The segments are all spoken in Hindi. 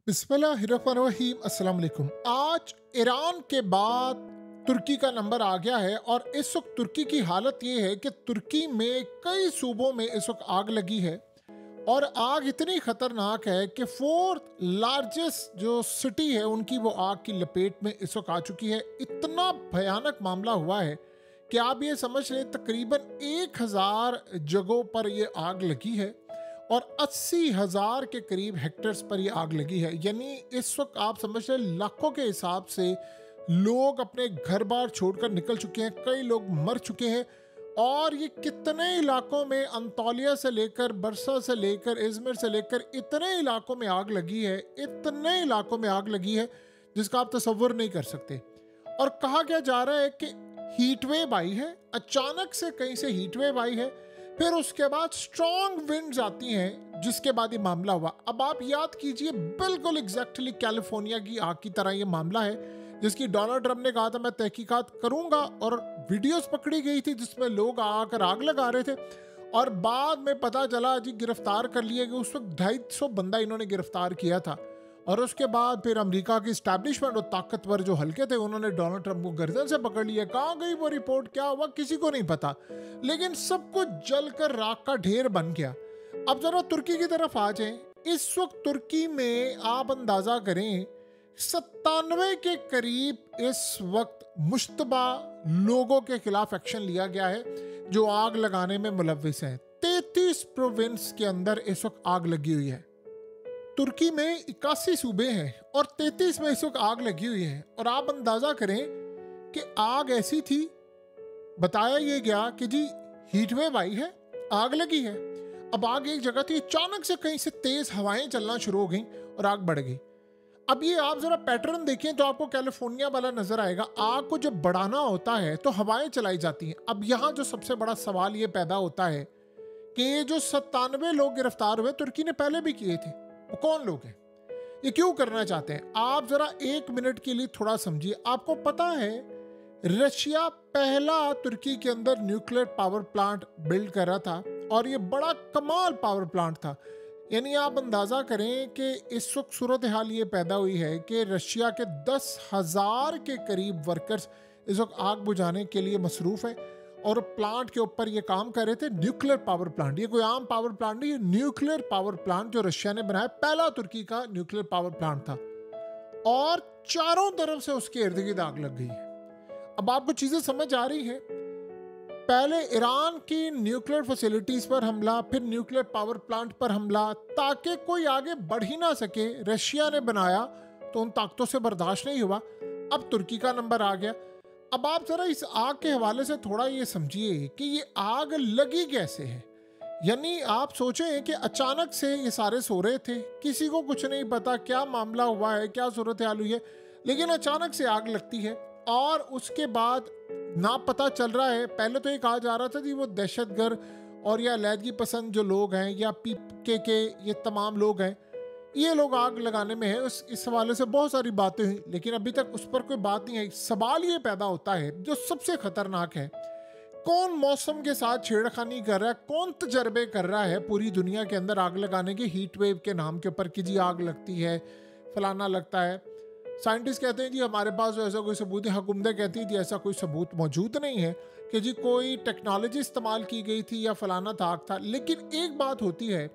बिस्मिल्लाहिर्रहमानिर्रहीम अस्सलाम वालेकुम। आज ईरान के बाद तुर्की का नंबर आ गया है और इस वक्त तुर्की की हालत ये है कि तुर्की में कई सूबों में इस वक्त आग लगी है और आग इतनी खतरनाक है कि फोर्थ लार्जेस्ट जो सिटी है उनकी वो आग की लपेट में इस वक्त आ चुकी है। इतना भयानक मामला हुआ है कि आप ये समझ लें तकरीबन 1000 जगहों पर ये आग लगी है और 80,000 के करीब हेक्टेयर्स पर ये आग लगी है। यानी इस वक्त आप समझ रहे लाखों के हिसाब से लोग अपने घर बार छोड़कर निकल चुके हैं, कई लोग मर चुके हैं। और ये कितने इलाकों में अंतोलिया से लेकर बरसा से लेकर इजमिर से लेकर इतने इलाकों में आग लगी है, इतने इलाकों में आग लगी है जिसका आप तसव्वुर नहीं कर सकते। और कहा क्या जा रहा है कि हीट वेव आई है, अचानक से कहीं से हीट वेव आई है, फिर उसके बाद स्ट्रॉन्ग विंड्स आती हैं जिसके बाद ये मामला हुआ। अब आप याद कीजिए बिल्कुल एग्जैक्टली कैलिफोर्निया की आग की तरह ये मामला है जिसकी डोनाल्ड ट्रंप ने कहा था मैं तहकीकात करूंगा, और वीडियोस पकड़ी गई थी जिसमें लोग आकर आग लगा रहे थे और बाद में पता चला जी गिरफ्तार कर लिए गए। उस वक्त 250 बंदा इन्होंने गिरफ्तार किया था और उसके बाद फिर अमेरिका की स्टैब्लिशमेंट और ताकतवर जो हल्के थे उन्होंने डोनाल्ड ट्रंप को गर्दन से पकड़ लिया। कहाँ गई वो रिपोर्ट, क्या हुआ, किसी को नहीं पता, लेकिन सब कुछ जलकर राख का ढेर बन गया। अब जरा तुर्की की तरफ आ जाएं। इस वक्त तुर्की में आप अंदाजा करें 97 के करीब इस वक्त मुश्तबा लोगों के खिलाफ एक्शन लिया गया है जो आग लगाने में मुलव्विस हैं। 33 प्रोविंस के अंदर इस वक्त आग लगी हुई है। तुर्की में 81 सूबे हैं और 33 में इस वक्त आग लगी हुई है। और आप अंदाजा करें कि आग ऐसी थी, बताया ये गया कि जी हीट वेव आई है, आग लगी है। अब आग एक जगह थी, अचानक से कहीं से तेज हवाएं चलना शुरू हो गई और आग बढ़ गई। अब ये आप जरा पैटर्न देखें तो आपको कैलिफोर्निया वाला नजर आएगा। आग को जब बढ़ाना होता है तो हवाएं चलाई जाती हैं। अब यहाँ जो सबसे बड़ा सवाल ये पैदा होता है कि ये जो 97 लोग गिरफ्तार हुए तुर्की ने पहले भी किए थे, वो कौन लोग हैं, ये क्यों करना चाहते हैं? आप जरा एक मिनट के लिए थोड़ा समझिए। आपको पता है रशिया पहला तुर्की के अंदर न्यूक्लियर पावर प्लांट बिल्ड कर रहा था और ये बड़ा कमाल पावर प्लांट था। यानी आप अंदाजा करें कि इस वक्त सूरत हाल ये पैदा हुई है कि रशिया के 10,000 के करीब वर्कर्स इस वक्त आग बुझाने के लिए मसरूफ है और प्लांट के ऊपर ये काम कर रहे थे। न्यूक्लियर पावर प्लांट, ये कोई आम पावर प्लांट नहीं, ये न्यूक्लियर पावर प्लांट जो रशिया ने बनाया, पहला तुर्की का न्यूक्लियर पावर प्लांट था और चारों तरफ से उसके इर्द गिर्द आग लग गई है। अब आपको चीजें समझ आ रही हैं। पहले ईरान की न्यूक्लियर फैसिलिटीज पर हमला, फिर न्यूक्लियर पावर प्लांट पर हमला ताकि कोई आगे बढ़ ही ना सके, रशिया ने बनाया तो उन ताकतों से बर्दाश्त नहीं हुआ। अब तुर्की का नंबर आ गया। अब आप जरा इस आग के हवाले से थोड़ा ये समझिए कि ये आग लगी कैसे है। यानी आप सोचें कि अचानक से ये सारे सो रहे थे, किसी को कुछ नहीं पता क्या मामला हुआ है, क्या सूरत हाल हुई है, लेकिन अचानक से आग लगती है और उसके बाद ना पता चल रहा है। पहले तो ये कहा जा रहा था कि वो दहशतगर्द और या अलैदगी पसंद जो लोग हैं या पीके के ये तमाम लोग हैं, ये लोग आग लगाने में है। इस हवाले से बहुत सारी बातें हुई लेकिन अभी तक उस पर कोई बात नहीं आई। सवाल ये पैदा होता है जो सबसे खतरनाक है, कौन मौसम के साथ छेड़खानी कर रहा है, कौन तजर्बे कर रहा है पूरी दुनिया के अंदर आग लगाने के हीट वेव के नाम के ऊपर कि जी आग लगती है, फलाना लगता है। साइंटिस्ट कहते हैं जी हमारे पास जो ऐसा कोई सबूत है, हुकूमतें कहती है जी ऐसा कोई सबूत मौजूद नहीं है कि जी कोई टेक्नोलॉजी इस्तेमाल की गई थी या फलाना था आग था। लेकिन एक बात होती है,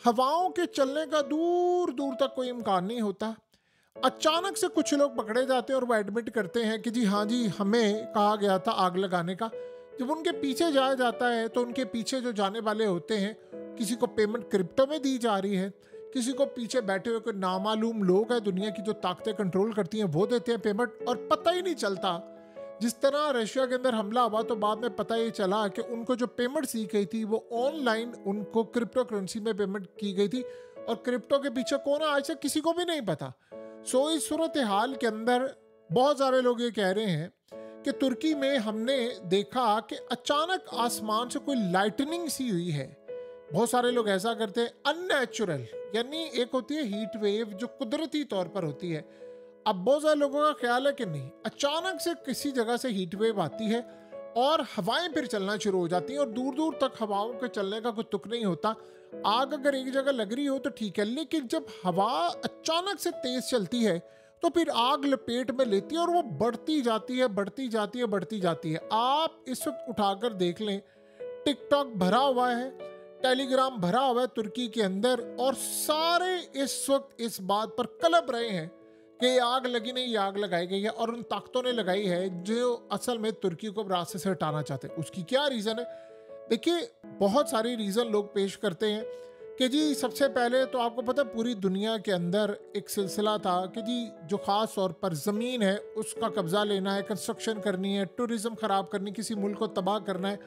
हवाओं के चलने का दूर दूर तक कोई इम्कान नहीं होता। अचानक से कुछ लोग पकड़े जाते हैं और वो एडमिट करते हैं कि जी हाँ जी हमें कहा गया था आग लगाने का। जब उनके पीछे जाया जाता है तो उनके पीछे जो जाने वाले होते हैं, किसी को पेमेंट क्रिप्टो में दी जा रही है, किसी को पीछे बैठे हुए कोई नामालूम लोग हैं दुनिया की जो ताकतें कंट्रोल करती हैं वो देते हैं पेमेंट, और पता ही नहीं चलता। जिस तरह रशिया के अंदर हमला हुआ तो बाद में पता ये चला कि उनको जो पेमेंट दी गई थी वो ऑनलाइन उनको क्रिप्टो करेंसी में पेमेंट की गई थी और क्रिप्टो के पीछे कौन है आज तक किसी को भी नहीं पता। सो इस सूरत हाल के अंदर बहुत सारे लोग ये कह रहे हैं कि तुर्की में हमने देखा कि अचानक आसमान से कोई लाइटनिंग सी हुई है। बहुत सारे लोग ऐसा करते हैं अननेचुरल, यानी एक होती है हीट वेव जो कुदरती तौर पर होती है। अब बहुत सारे लोगों का ख्याल है कि नहीं, अचानक से किसी जगह से हीट वेव आती है और हवाएं फिर चलना शुरू हो जाती हैं और दूर दूर तक हवाओं के चलने का कोई तुक नहीं होता। आग अगर एक जगह लग रही हो तो ठीक है, लेकिन जब हवा अचानक से तेज चलती है तो फिर आग लपेट में लेती है और वो बढ़ती जाती है, बढ़ती जाती है, बढ़ती जाती है। आप इस वक्त उठाकर देख लें, टिकटॉक भरा हुआ है, टेलीग्राम भरा हुआ है तुर्की के अंदर, और सारे इस वक्त इस बात पर कलप रहे हैं कि ये आग लगी नहीं, ये आग लगाई गई है और उन ताकतों ने लगाई है जो असल में तुर्की को रास्ते से हटाना चाहते हैं। उसकी क्या रीज़न है? देखिए, बहुत सारी रीज़न लोग पेश करते हैं कि जी सबसे पहले तो आपको पता है पूरी दुनिया के अंदर एक सिलसिला था कि जी जो ख़ास तौर पर ज़मीन है उसका कब्ज़ा लेना है, कंस्ट्रक्शन करनी है, टूरिज़्म ख़राब करनी, किसी मुल्क को तबाह करना है,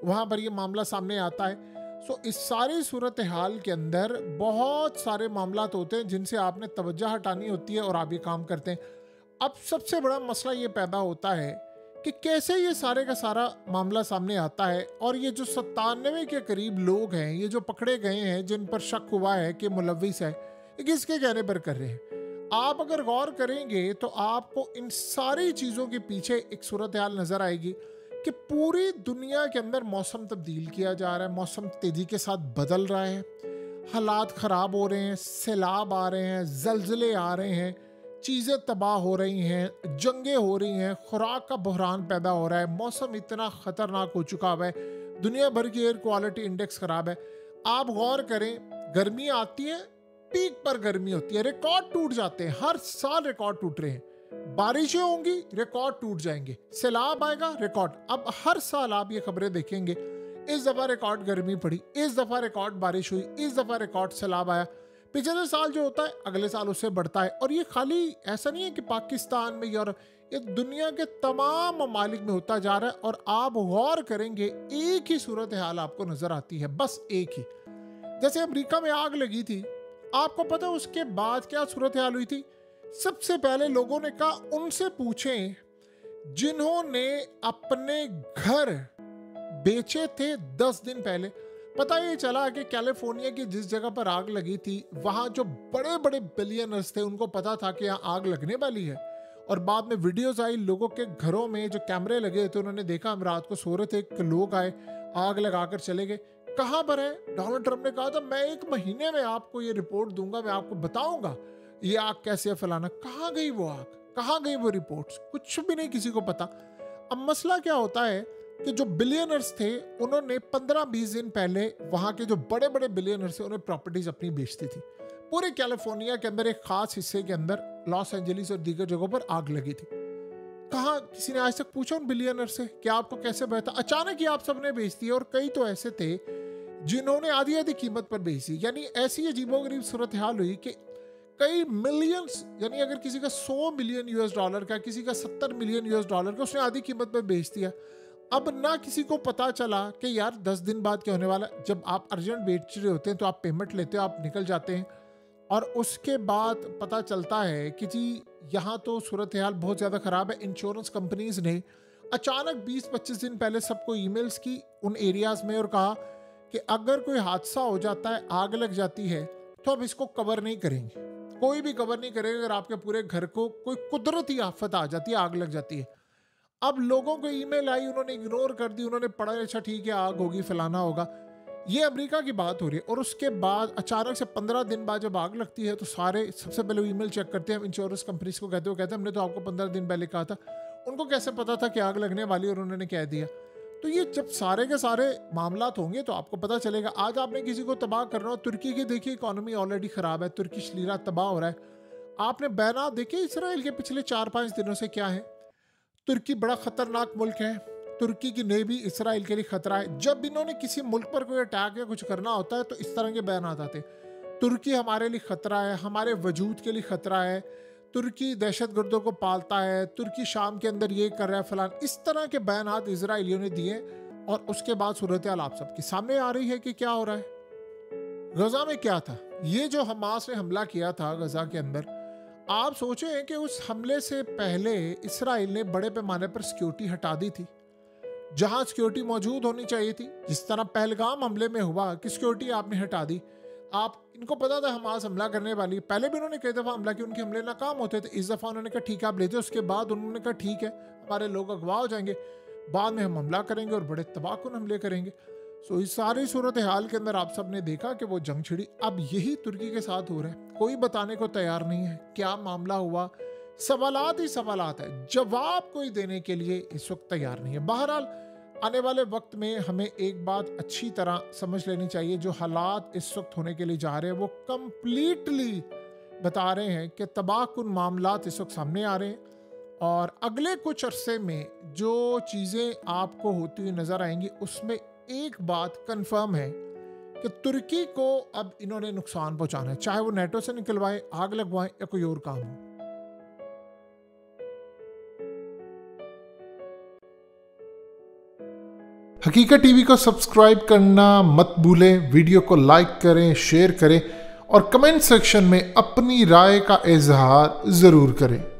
वहाँ पर ये मामला सामने आता है। सो इस सारी सूरत हाल के अंदर बहुत सारे मामला होते हैं जिनसे आपने तवज्जो हटानी होती है और आप ये काम करते हैं। अब सबसे बड़ा मसला ये पैदा होता है कि कैसे ये सारे का सारा मामला सामने आता है, और ये जो 97 के करीब लोग हैं, ये जो पकड़े गए हैं, जिन पर शक हुआ है कि मुलविस है, ये किसके कहने पर कर रहे हैं? आप अगर गौर करेंगे तो आपको इन सारी चीज़ों के पीछे एक सूरत हाल नज़र आएगी कि पूरी दुनिया के अंदर मौसम तब्दील किया जा रहा है, मौसम तेज़ी के साथ बदल रहा है, हालात ख़राब हो रहे हैं, सैलाब आ रहे हैं, ज़लज़ले आ रहे हैं, चीज़ें तबाह हो रही हैं, जंगें हो रही हैं, खुराक का बहरान पैदा हो रहा है, मौसम इतना ख़तरनाक हो चुका हुआ है, दुनिया भर की एयर क्वालिटी इंडेक्स ख़राब है। आप गौर करें, गर्मी आती है, पीक पर गर्मी होती है, रिकॉर्ड टूट जाते हैं, हर साल रिकॉर्ड टूट रहे हैं। बारिशें होंगी, रिकॉर्ड टूट जाएंगे, सैलाब आएगा, रिकॉर्ड। अब हर साल आप ये खबरें देखेंगे, इस दफ़ा रिकॉर्ड गर्मी पड़ी, इस दफ़ा रिकॉर्ड बारिश हुई, इस दफ़ा रिकॉर्ड सैलाब आया। पिछले साल जो होता है अगले साल उससे बढ़ता है। और ये खाली ऐसा नहीं है कि पाकिस्तान में और ये दुनिया के तमाम ममालिक में होता जा रहा है। और आप गौर करेंगे एक ही सूरत हाल आपको नज़र आती है, बस एक ही। जैसे अमेरिका में आग लगी थी, आपको पता है उसके बाद क्या सूरत हाल हुई थी? सबसे पहले लोगों ने कहा उनसे पूछें जिन्होंने अपने घर बेचे थे 10 दिन पहले। पता ये चला कि कैलिफोर्निया की जिस जगह पर आग लगी थी, वहां जो बड़े बड़े बिलियनर्स थे उनको पता था कि यहाँ आग लगने वाली है। और बाद में वीडियोस आई, लोगों के घरों में जो कैमरे लगे थे, उन्होंने देखा हम रात को सो रहे थे कि लोग आए, आग लगाकर चले गए। कहाँ पर है? डोनाल्ड ट्रंप ने कहा था मैं 1 महीने में आपको ये रिपोर्ट दूंगा, मैं आपको बताऊंगा ये आग कैसे फैलाना। कहाँ गई वो आग? कहाँ गई वो रिपोर्ट्स? कुछ भी नहीं, किसी को पता। अब मसला क्या होता है कि जो बिलियनर्स थे उन्होंने 15-20 दिन पहले वहां के जो बड़े बड़े बिलियनर्स थे उन्हें प्रॉपर्टीज अपनी बेचती थी। पूरे कैलिफोर्निया के अंदर एक खास हिस्से के अंदर लॉस एंजलिस और दीगर जगहों पर आग लगी थी। कहाँ? किसी ने आज तक पूछा उन बिलियनर से कि आपको कैसे पता? अचानक ही आप सबने बेच दी। और कई तो ऐसे थे जिन्होंने आधी आधी कीमत पर बेच दी। यानी ऐसी अजीबोगरीब सूरत हाल हुई कि कई मिलियंस, यानी अगर किसी का 100 मिलियन यूएस डॉलर का, किसी का 70 मिलियन यूएस डॉलर का, उसने आधी कीमत पर बेच दिया। अब ना किसी को पता चला कि यार 10 दिन बाद क्या होने वाला। जब आप अर्जेंट बेच रहे होते हैं तो आप पेमेंट लेते हो, आप निकल जाते हैं, और उसके बाद पता चलता है कि जी यहाँ तो सूरत हाल बहुत ज़्यादा ख़राब है। इंश्योरेंस कंपनीज ने अचानक 20-25 दिन पहले सबको ईमेल्स की उन एरियाज़ में और कहा कि अगर कोई हादसा हो जाता है, आग लग जाती है, तो अब इसको कवर नहीं करेंगे, कोई भी कवर नहीं करेगा। अगर आपके पूरे घर को कोई कुदरती आफत आ जाती है, आग लग जाती है। अब लोगों को ईमेल आई, उन्होंने इग्नोर कर दी, उन्होंने पढ़ा अच्छा ठीक है आग होगी, फलाना होगा। ये अमेरिका की बात हो रही है। और उसके बाद अचानक से 15 दिन बाद जब आग लगती है तो सारे सबसे पहले ईमेल चेक करते हैं, इंश्योरेंस कंपनीज को कहते हैं हमने तो आपको 15 दिन पहले कहा था। उनको कैसे पता था कि आग लगने वाली और उन्होंने कह दिया? तो ये जब सारे के सारे मामलात होंगे तो आपको पता चलेगा। आज आपने किसी को तबाह करना हो, तुर्की की देखिए इकोनॉमी ऑलरेडी ख़राब है, तुर्किश लीरा तबाह हो रहा है। आपने बयानात देखे इसराइल के पिछले 4-5 दिनों से क्या है? तुर्की बड़ा खतरनाक मुल्क है, तुर्की की नेवी इसराइल के लिए खतरा है। जब इन्होंने किसी मुल्क पर कोई अटैक या कुछ करना होता है तो इस तरह के बयानात आते हैं, तुर्की हमारे लिए खतरा है, हमारे वजूद के लिए खतरा है, तुर्की दहशतगर्दों को पालता है, तुर्की शाम के अंदर ये कर रहा है, फलान। इस तरह के बयानात इजराइलियों ने दिए। और उसके बाद सूरत हाल आप सबके सामने आ रही है कि क्या हो रहा है। गजा में क्या था? ये जो हमास ने हमला किया था गजा के अंदर, आप सोचे हैं कि उस हमले से पहले इसराइल ने बड़े पैमाने पर सिक्योरिटी हटा दी थी, जहां सिक्योरिटी मौजूद होनी चाहिए थी। जिस तरह पहलगाम हमले में हुआ कि सिक्योरिटी आपने हटा दी। आप इनको पता था हमास हमला करने वाली, पहले भी उन्होंने कई दफ़ा हमला किया, उनके हमले नाकाम होते थे। इस दफ़ा उन्होंने कहा ठीक है आप ले जाओ। उसके बाद उन्होंने कहा ठीक है हमारे लोग अगवा हो जाएंगे। बाद में हम हमला करेंगे और बड़े तबाहकुन हमले करेंगे। सो इस सारी सूरत हाल के अंदर आप सब ने देखा कि वो जंग छिड़ी। अब यही तुर्की के साथ हो रहा है, कोई बताने को तैयार नहीं है क्या मामला हुआ, सवालात ही सवालात है, जवाब कोई देने के लिए इस वक्त तैयार नहीं है। बहरहाल आने वाले वक्त में हमें एक बात अच्छी तरह समझ लेनी चाहिए, जो हालात इस वक्त होने के लिए जा रहे हैं वो कंप्लीटली बता रहे हैं कि तबाहकुन मामलात इस वक्त सामने आ रहे हैं, और अगले कुछ अरसे में जो चीज़ें आपको होती हुई नज़र आएंगी उसमें एक बात कंफर्म है कि तुर्की को अब इन्होंने नुकसान पहुंचाना है, चाहे वो नेटो से निकलवाए, आग लगवाएं या कोई और काम हो। हकीकत टीवी को सब्सक्राइब करना मत भूलें, वीडियो को लाइक करें, शेयर करें और कमेंट सेक्शन में अपनी राय का इजहार ज़रूर करें।